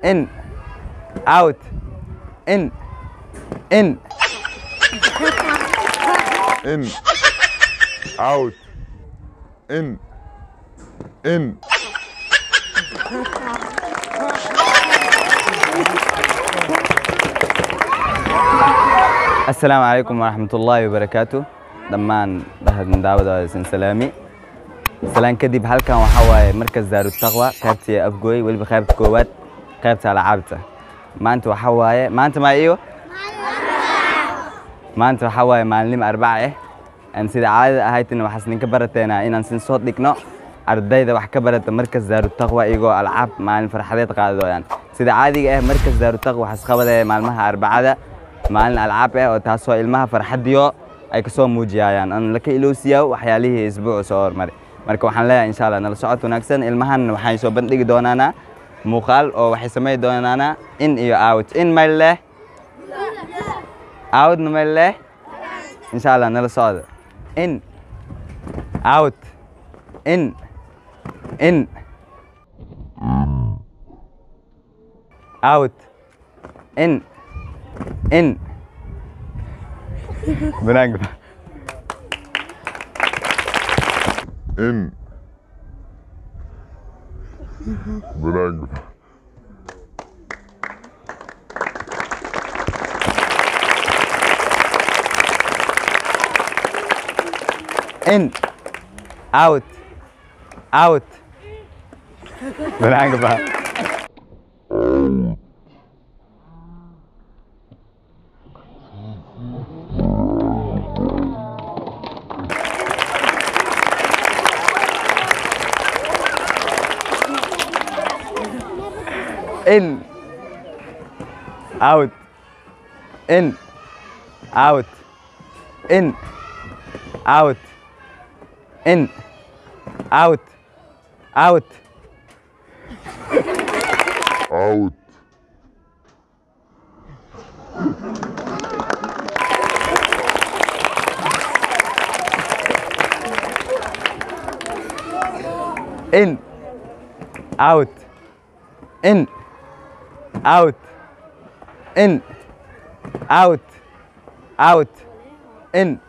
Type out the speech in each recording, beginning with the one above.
in out in in in out in in السلام عليكم ورحمة الله وبركاته. دمان بهد من دعوة سلامي سلام كدب halkan waxaa waaye markas daaru taqwa qaybtii afgooy waliba qaybta koowaad qaybta lacaabta maanta waxaa waaye maanta waxaa waaye maalin arbaca aan sida caadada ahaydna waxaas ninka barateena inaan sin soo dhigno ardayda wax ka barata markas daaru taqwa iyagoo alcaab maalin farxadeed qaadayaan sida caadiga markas daaru taqwa waxaas qabadaya maalmaha arbacada maalin alcaab oo taasoo ilmaha farxadiyo ay ka soo muujiyayaan aan la ka iloosiyo waxyaalihii isbuuc soo hormaray marka waxaan leeyahay insha Allah nala socod wanaagsan ilmahan waxaan soo bandhigi doonaana muuqaal oo waxay sameey doonaana in iyo out in male out no male insha Allah nala socod in out in out in بنانجب in بنانجب in out بنانجب in out in out in out in out out out in out in out in out out in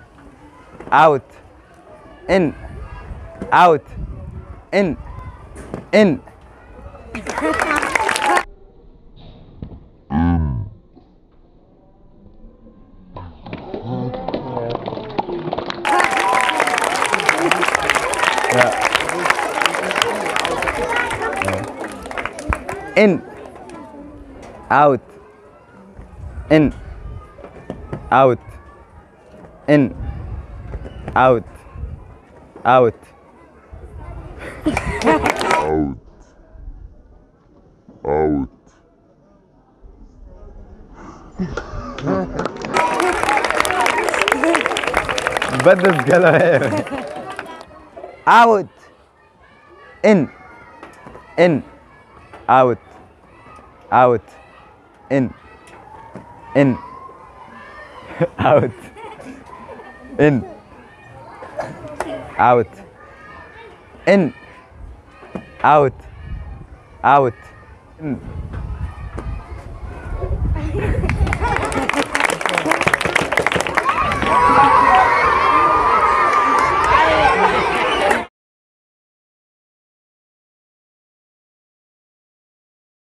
out in out in in out in out in out out out out بدل كلام out in out out in out in out in out out in